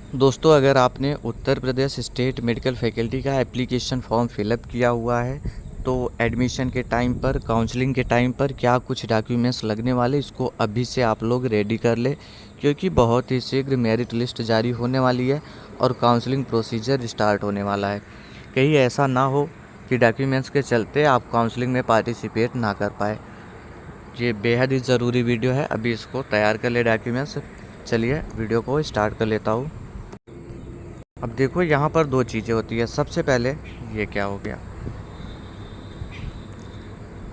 दोस्तों, अगर आपने Uttar Pradesh state medical faculty का एप्लीकेशन फॉर्म फिलअप किया हुआ है तो एडमिशन के टाइम पर, काउंसलिंग के टाइम पर क्या कुछ डॉक्यूमेंट्स लगने वाले, इसको अभी से आप लोग रेडी कर ले, क्योंकि बहुत ही शीघ्र मेरिट लिस्ट जारी होने वाली है और काउंसलिंग प्रोसीजर स्टार्ट होने वाला है। कहीं ऐसा ना हो कि डॉक्यूमेंट्स के चलते आप काउंसलिंग में पार्टिसिपेट ना कर पाए। ये बेहद ही ज़रूरी वीडियो है, अभी इसको तैयार कर ले डॉक्यूमेंट्स। चलिए वीडियो को स्टार्ट कर लेता हूँ। अब देखो, यहाँ पर दो चीज़ें होती है। सबसे पहले ये क्या हो गया,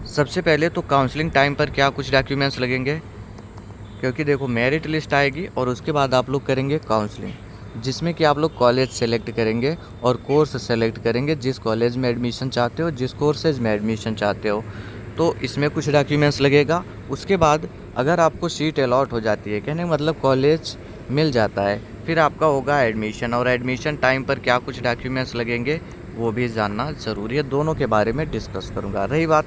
सबसे पहले तो काउंसलिंग टाइम पर क्या कुछ डॉक्यूमेंट्स लगेंगे, क्योंकि देखो मेरिट लिस्ट आएगी और उसके बाद आप लोग करेंगे काउंसलिंग, जिसमें कि आप लोग कॉलेज सेलेक्ट करेंगे और कोर्स सेलेक्ट करेंगे, जिस कॉलेज में एडमिशन चाहते हो, जिस कोर्सेज में एडमिशन चाहते हो। तो इसमें कुछ डॉक्यूमेंट्स लगेगा। उसके बाद अगर आपको सीट अलॉट हो जाती है, कहने का मतलब कॉलेज मिल जाता है, फिर आपका होगा एडमिशन, और एडमिशन टाइम पर क्या कुछ डॉक्यूमेंट्स लगेंगे वो भी जानना ज़रूरी है। दोनों के बारे में डिस्कस करूँगा। रही बात,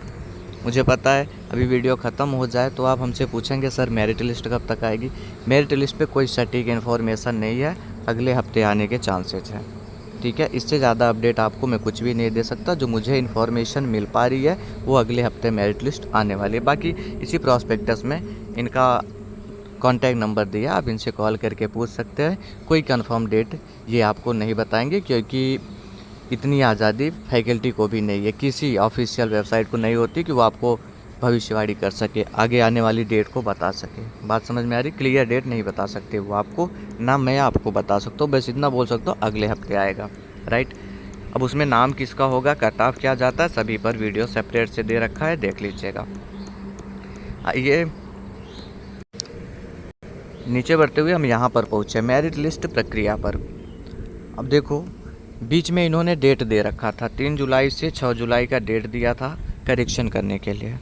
मुझे पता है अभी वीडियो ख़त्म हो जाए तो आप हमसे पूछेंगे सर मेरिट लिस्ट कब तक आएगी। मेरिट लिस्ट पे कोई सटीक इन्फॉर्मेशन नहीं है, अगले हफ्ते आने के चांसेस हैं। ठीक है, इससे ज़्यादा अपडेट आपको मैं कुछ भी नहीं दे सकता। जो मुझे इन्फॉर्मेशन मिल पा रही है वो अगले हफ्ते मेरिट लिस्ट आने वाली है। बाकी इसी प्रॉस्पेक्टस में इनका कॉन्टैक्ट नंबर दिया, आप इनसे कॉल करके पूछ सकते हैं। कोई कंफर्म डेट ये आपको नहीं बताएंगे, क्योंकि इतनी आज़ादी फैकल्टी को भी नहीं है, किसी ऑफिशियल वेबसाइट को नहीं होती कि वो आपको भविष्यवाणी कर सके, आगे आने वाली डेट को बता सके। बात समझ में आ रही? क्लियर डेट नहीं बता सकते वो आपको, ना मैं आपको बता सकता हूँ। बस इतना बोल सकता हूँ अगले हफ्ते आएगा, राइट। अब उसमें नाम किसका होगा, कट ऑफ क्या जाता है, सभी पर वीडियो सेपरेट से दे रखा है, देख लीजिएगा। ये नीचे बढ़ते हुए हम यहाँ पर पहुँचे, मेरिट लिस्ट प्रक्रिया पर। अब देखो, बीच में इन्होंने डेट दे रखा था, 3 जुलाई से 6 जुलाई का डेट दिया था करेक्शन करने के लिए।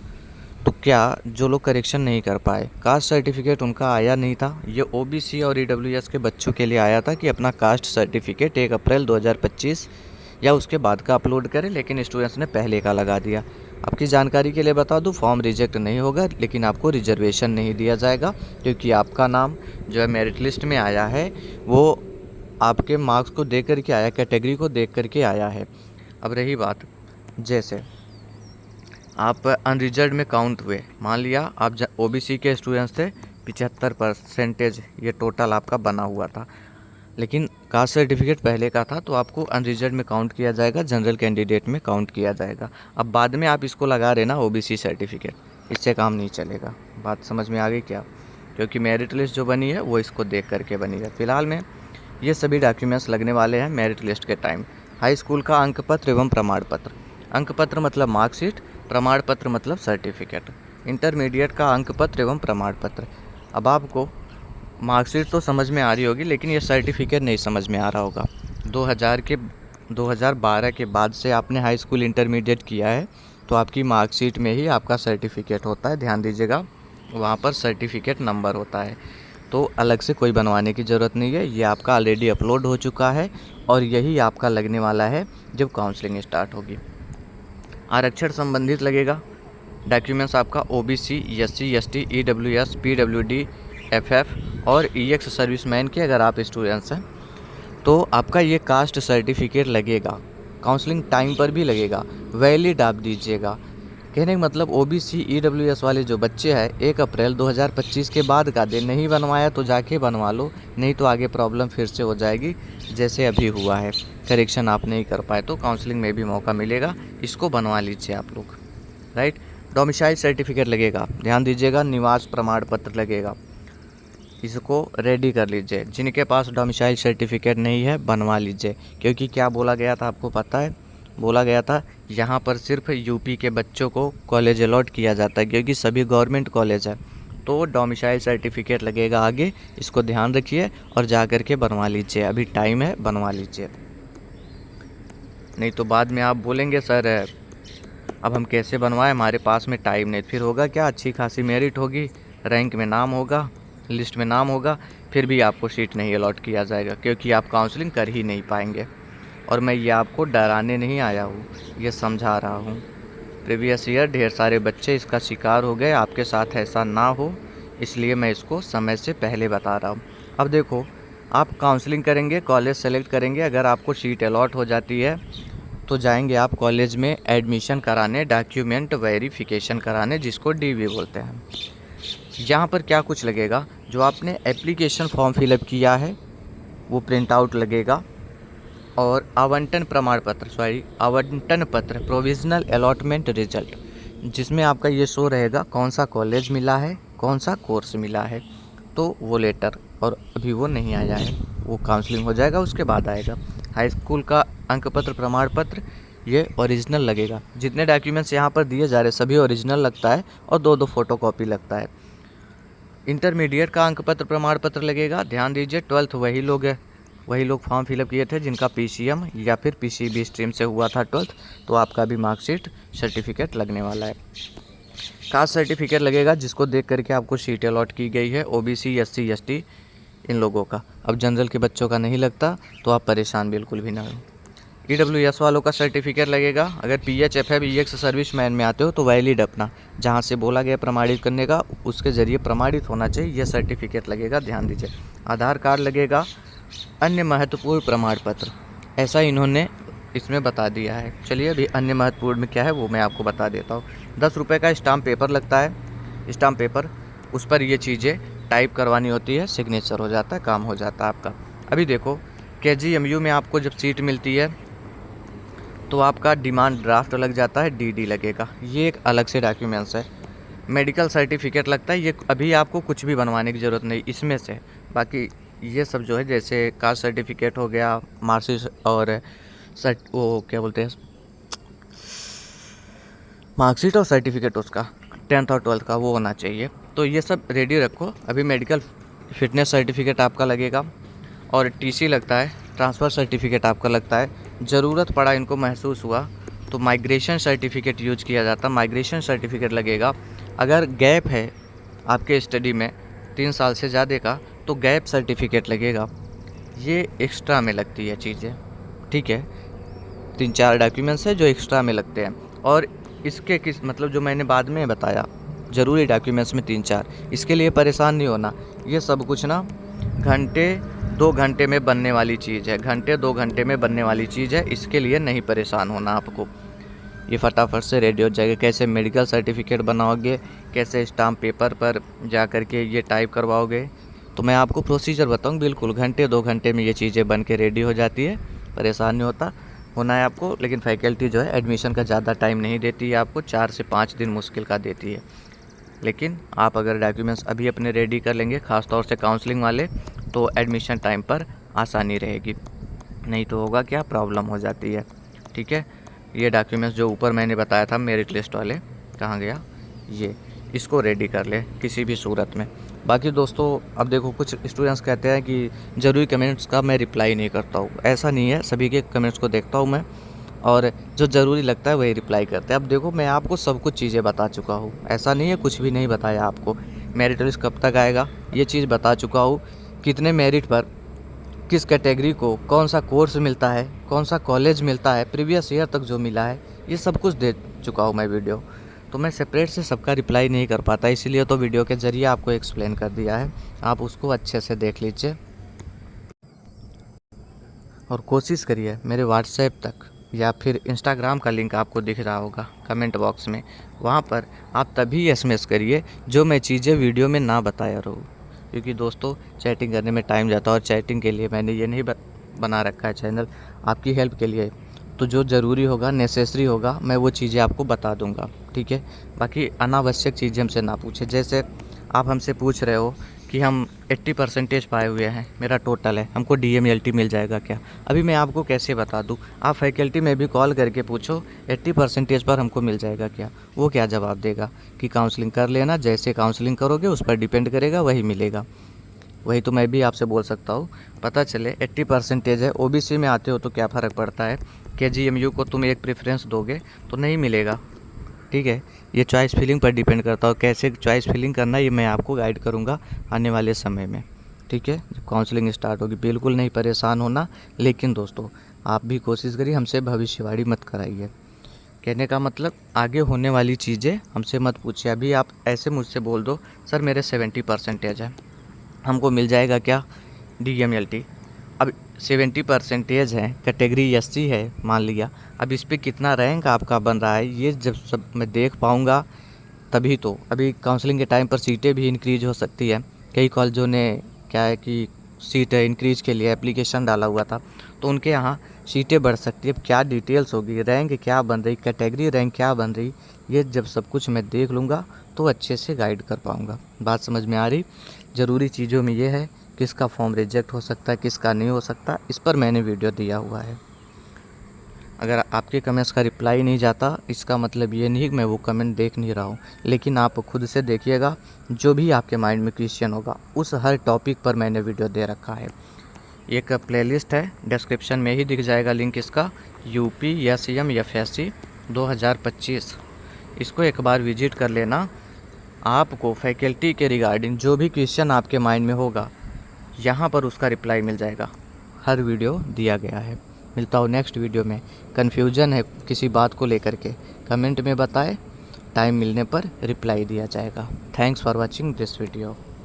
तो क्या जो लोग करेक्शन नहीं कर पाए, कास्ट सर्टिफिकेट उनका आया नहीं था, ये ओबीसी और ईडब्ल्यूएस के बच्चों के लिए आया था कि अपना कास्ट सर्टिफिकेट 1 अप्रैल 2025 या उसके बाद का अपलोड करें, लेकिन स्टूडेंट्स ने पहले का लगा दिया। आपकी जानकारी के लिए बता दूं, फॉर्म रिजेक्ट नहीं होगा, लेकिन आपको रिजर्वेशन नहीं दिया जाएगा, क्योंकि आपका नाम जो है मेरिट लिस्ट में आया है वो आपके मार्क्स को देख करके आया, कैटेगरी को देख करके आया है। अब रही बात, जैसे आप अनरिजर्व में काउंट हुए, मान लिया आप ओबीसी के स्टूडेंट्स थे, 75% ये टोटल आपका बना हुआ था, लेकिन कास्ट सर्टिफिकेट पहले का था, तो आपको अनरिजर्व में काउंट किया जाएगा, जनरल कैंडिडेट में काउंट किया जाएगा। अब बाद में आप इसको लगा रहे ना ओबीसी सर्टिफिकेट, इससे काम नहीं चलेगा। बात समझ में आ गई क्या? क्योंकि मेरिट लिस्ट जो बनी है वो इसको देख करके बनी है। फिलहाल में ये सभी डॉक्यूमेंट्स लगने वाले हैं मेरिट लिस्ट के टाइम। हाई स्कूल का अंक पत्र एवं प्रमाण पत्र, अंक पत्र मतलब मार्कशीट, प्रमाण पत्र मतलब सर्टिफिकेट। इंटरमीडिएट का अंक पत्र एवं प्रमाण पत्र। अब आपको मार्कशीट तो समझ में आ रही होगी, लेकिन ये सर्टिफिकेट नहीं समझ में आ रहा होगा। 2012 के बाद से आपने हाई स्कूल इंटरमीडिएट किया है तो आपकी मार्कशीट में ही आपका सर्टिफिकेट होता है, ध्यान दीजिएगा, वहाँ पर सर्टिफिकेट नंबर होता है। तो अलग से कोई बनवाने की ज़रूरत नहीं है, ये आपका ऑलरेडी अपलोड हो चुका है और यही आपका लगने वाला है जब काउंसलिंग स्टार्ट होगी। आरक्षण संबंधित लगेगा डॉक्यूमेंट्स आपका OBC, SC, ST, EWS, PWD, FF और ईएक्स सर्विसमैन के अगर आप स्टूडेंट्स हैं तो आपका ये कास्ट सर्टिफिकेट लगेगा, काउंसलिंग टाइम पर भी लगेगा, वैलिड आप दीजिएगा। कहने का मतलब ओबीसी ईडब्ल्यूएस वाले जो बच्चे हैं 1 अप्रैल 2025 के बाद का दिन नहीं बनवाया तो जाके बनवा लो, नहीं तो आगे प्रॉब्लम फिर से हो जाएगी जैसे अभी हुआ है। करेक्शन आप नहीं कर पाए तो काउंसलिंग में भी मौका मिलेगा, इसको बनवा लीजिए आप लोग, राइट। डोमिसाइल सर्टिफिकेट लगेगा, ध्यान दीजिएगा, निवास प्रमाण पत्र लगेगा, इसको रेडी कर लीजिए। जिनके पास डोमिसाइल सर्टिफिकेट नहीं है बनवा लीजिए, क्योंकि क्या बोला गया था आपको पता है? बोला गया था यहाँ पर सिर्फ यूपी के बच्चों को कॉलेज अलॉट किया जाता है, क्योंकि सभी गवर्नमेंट कॉलेज है। तो डोमिसाइल सर्टिफिकेट लगेगा आगे, इसको ध्यान रखिए और जा कर के बनवा लीजिए, अभी टाइम है, बनवा लीजिए। नहीं तो बाद में आप बोलेंगे सर अब हम कैसे बनवाएं, हमारे पास में टाइम नहीं। फिर होगा क्या, अच्छी खासी मेरिट होगी, रैंक में नाम होगा, लिस्ट में नाम होगा, फिर भी आपको सीट नहीं अलॉट किया जाएगा, क्योंकि आप काउंसलिंग कर ही नहीं पाएंगे। और मैं ये आपको डराने नहीं आया हूँ, ये समझा रहा हूँ। प्रीवियस ईयर ढेर सारे बच्चे इसका शिकार हो गए, आपके साथ ऐसा ना हो इसलिए मैं इसको समय से पहले बता रहा हूँ। अब देखो, आप काउंसलिंग करेंगे, कॉलेज सेलेक्ट करेंगे। अगर आपको सीट अलॉट हो जाती है तो जाएंगे आप कॉलेज में एडमिशन कराने, डॉक्यूमेंट वेरिफिकेशन कराने, जिसको डीवी बोलते हैं। यहाँ पर क्या कुछ लगेगा, जो आपने एप्लीकेशन फॉर्म फिलअप किया है वो प्रिंट आउट लगेगा, और आवंटन प्रमाण पत्र आवंटन पत्र प्रोविज़नल अलॉटमेंट रिजल्ट, जिसमें आपका ये शो रहेगा कौन सा कॉलेज मिला है, कौन सा कोर्स मिला है। तो वो लेटर, और अभी वो नहीं आया है, वो काउंसलिंग हो जाएगा उसके बाद आएगा। हाई स्कूल का अंक पत्र प्रमाण पत्र ये ओरिजिनल लगेगा। जितने डॉक्यूमेंट्स यहाँ पर दिए जा रहे सभी ओरिजिनल लगता है, और 2-2 फ़ोटोकॉपी लगता है। इंटरमीडिएट का अंक पत्र प्रमाण पत्र लगेगा। ध्यान दीजिए, 12th वही लोग फॉर्म फिलअप किए थे जिनका पीसीएम या फिर पीसीबी स्ट्रीम से हुआ था 12th, तो आपका भी मार्कशीट सर्टिफिकेट लगने वाला है। कास्ट सर्टिफिकेट लगेगा, जिसको देख करके आपको सीट अलॉट की गई है, ओबीसी, एससी, एसटी इन लोगों का। अब जनरल के बच्चों का नहीं लगता, तो आप परेशान बिल्कुल भी ना हो। ईडब्ल्यूएस वालों का सर्टिफिकेट लगेगा। अगर पीएच, एफएफ, ईएक्स सर्विसमैन में आते हो तो वैलिड अपना जहाँ से बोला गया प्रमाणित करने का, उसके ज़रिए प्रमाणित होना चाहिए, यह सर्टिफिकेट लगेगा। ध्यान दीजिए, आधार कार्ड लगेगा। अन्य महत्वपूर्ण प्रमाण पत्र, ऐसा इन्होंने इसमें बता दिया है। चलिए अभी अन्य महत्वपूर्ण में क्या है वो मैं आपको बता देता हूँ। 10 रुपये का स्टाम्प पेपर लगता है। स्टाम्प पेपर, उस पर ये चीज़ें टाइप करवानी होती है, सिग्नेचर हो जाता है, काम हो जाता है आपका। अभी देखो, केजीएमयू में आपको जब सीट मिलती है तो आपका डिमांड ड्राफ्ट लग जाता है, डीडी लगेगा, ये एक अलग से डॉक्यूमेंट्स है। मेडिकल सर्टिफिकेट लगता है, ये अभी आपको कुछ भी बनवाने की ज़रूरत नहीं इसमें से। बाकी ये सब जो है, जैसे कास्ट सर्टिफिकेट हो गया, मार्कशीट और वो क्या बोलते हैं, मार्कशीट और सर्टिफिकेट उसका 10th और 12th का वो होना चाहिए। तो ये सब रेडी रखो। अभी मेडिकल फिटनेस सर्टिफिकेट आपका लगेगा, और टीसी लगता है, ट्रांसफ़र सर्टिफिकेट आपका लगता है। ज़रूरत पड़ा, इनको महसूस हुआ तो माइग्रेशन सर्टिफिकेट यूज किया जाता है, माइग्रेशन सर्टिफिकेट लगेगा। अगर गैप है आपके स्टडी में 3 साल से ज़्यादा का, तो गैप सर्टिफिकेट लगेगा। ये एक्स्ट्रा में लगती है चीज़ें, ठीक है। 3-4 डॉक्यूमेंट्स है जो एक्स्ट्रा में लगते हैं, और इसके किस मतलब जो मैंने बाद में बताया ज़रूरी डॉक्यूमेंट्स में 3-4, इसके लिए परेशान नहीं होना। ये सब कुछ ना घंटे 2 घंटे में बनने वाली चीज़ है, घंटे 2 घंटे में बनने वाली चीज़ है, इसके लिए नहीं परेशान होना आपको। ये फटाफट से रेडी हो जाएगा। कैसे मेडिकल सर्टिफिकेट बनाओगे, कैसे स्टाम्प पेपर पर जा कर के ये टाइप करवाओगे, तो मैं आपको प्रोसीजर बताऊँ। बिल्कुल घंटे 2 घंटे में ये चीज़ें बन के रेडी हो जाती है, परेशान नहीं होना है आपको। लेकिन फैकल्टी जो है एडमिशन का ज़्यादा टाइम नहीं देती है आपको, 4 से 5 दिन मुश्किल का देती है। लेकिन आप अगर डॉक्यूमेंट्स अभी अपने रेडी कर लेंगे, ख़ास तौर से काउंसलिंग वाले, तो एडमिशन टाइम पर आसानी रहेगी। नहीं तो होगा क्या, प्रॉब्लम हो जाती है, ठीक है। ये डॉक्यूमेंट्स जो ऊपर मैंने बताया था मेरिट लिस्ट वाले, कहाँ गया ये, इसको रेडी कर ले किसी भी सूरत में। बाकी दोस्तों, अब देखो, कुछ स्टूडेंट्स कहते हैं कि ज़रूरी कमेंट्स का मैं रिप्लाई नहीं करता हूँ। ऐसा नहीं है, सभी के कमेंट्स को देखता हूँ मैं, और जो ज़रूरी लगता है वही रिप्लाई करते हैं। अब देखो, मैं आपको सब कुछ चीज़ें बता चुका हूँ, ऐसा नहीं है कुछ भी नहीं बताया आपको। मेरिट लिस्ट कब तक आएगा ये चीज़ बता चुका हूँ, कितने मेरिट पर किस कैटेगरी को कौन सा कोर्स मिलता है, कौन सा कॉलेज मिलता है, प्रीवियस ईयर तक जो मिला है, ये सब कुछ दे चुका हूँ मैं वीडियो। तो मैं सेपरेट से सबका रिप्लाई नहीं कर पाता, इसीलिए तो वीडियो के ज़रिए आपको एक्सप्लेन कर दिया है। आप उसको अच्छे से देख लीजिए, और कोशिश करिए मेरे व्हाट्सएप तक या फिर इंस्टाग्राम का लिंक आपको दिख रहा होगा कमेंट बॉक्स में, वहाँ पर आप तभी एसएमएस करिए जो मैं चीज़ें वीडियो में ना बताया रहूँ। क्योंकि दोस्तों, चैटिंग करने में टाइम जाता है, और चैटिंग के लिए मैंने ये नहीं बना रखा है चैनल, आपकी हेल्प के लिए। तो जो ज़रूरी होगा, नेसेसरी होगा, मैं वो चीज़ें आपको बता दूंगा, ठीक है। बाकी अनावश्यक चीज़ें हमसे ना पूछें। जैसे आप हमसे पूछ रहे हो कि हम 80% पाए हुए हैं, मेरा टोटल है, हमको डीएमएलटी मिल जाएगा क्या? अभी मैं आपको कैसे बता दूं? आप फैकल्टी में भी कॉल करके पूछो 80% पर हमको मिल जाएगा क्या? वो क्या जवाब देगा कि काउंसलिंग कर लेना, जैसे काउंसलिंग करोगे उस पर डिपेंड करेगा, वही मिलेगा। वही तो मैं भी आपसे बोल सकता हूँ, पता चले 80% है, ओबीसी में आते हो तो क्या फ़र्क पड़ता है, केजीएमयू को तुम एक प्रेफरेंस दोगे तो नहीं मिलेगा, ठीक है। ये चॉइस फिलिंग पर डिपेंड करता है, कैसे चॉइस फिलिंग करना ये मैं आपको गाइड करूँगा आने वाले समय में, ठीक है। जब काउंसलिंग स्टार्ट होगी, बिल्कुल नहीं परेशान होना। लेकिन दोस्तों, आप भी कोशिश करिए, हमसे भविष्यवाणी मत कराइए। कहने का मतलब, आगे होने वाली चीज़ें हमसे मत पूछिए। अभी आप ऐसे मुझसे बोल दो, सर मेरे 70% है, हमको मिल जाएगा क्या? DMLT। अब 70 परसेंटेज है, कैटेगरी SC है मान लिया। अब इस पे कितना रैंक आपका बन रहा है ये जब सब मैं देख पाऊँगा तभी तो। अभी काउंसलिंग के टाइम पर सीटें भी इंक्रीज हो सकती है। कई कॉलेजों ने क्या है कि सीट इंक्रीज के लिए एप्लीकेशन डाला हुआ था, तो उनके यहाँ सीटें बढ़ सकती है। अब क्या डिटेल्स होगी, रैंक क्या बन रही, कैटेगरी रैंक क्या बन रही, ये जब सब कुछ मैं देख लूँगा तो अच्छे से गाइड कर पाऊँगा। बात समझ में आ रही? ज़रूरी चीज़ों में ये है किसका फॉर्म रिजेक्ट हो सकता है, किसका नहीं हो सकता, इस पर मैंने वीडियो दिया हुआ है। अगर आपके कमेंट्स का रिप्लाई नहीं जाता इसका मतलब ये नहीं कि मैं वो कमेंट देख नहीं रहा हूँ, लेकिन आप खुद से देखिएगा, जो भी आपके माइंड में क्वेश्चन होगा उस हर टॉपिक पर मैंने वीडियो दे रखा है। एक प्लेलिस्ट है, डिस्क्रिप्शन में ही दिख जाएगा लिंक इसका, UPSCM FSC 2025। इसको एक बार विजिट कर लेना। आपको फैकल्टी के रिगार्डिंग जो भी क्वेश्चन आपके माइंड में होगा यहाँ पर उसका रिप्लाई मिल जाएगा। हर वीडियो दिया गया है। मिलता हूँ नेक्स्ट वीडियो में। कन्फ्यूजन है किसी बात को लेकर के, कमेंट में बताएं, टाइम मिलने पर रिप्लाई दिया जाएगा। Thanks for watching this video.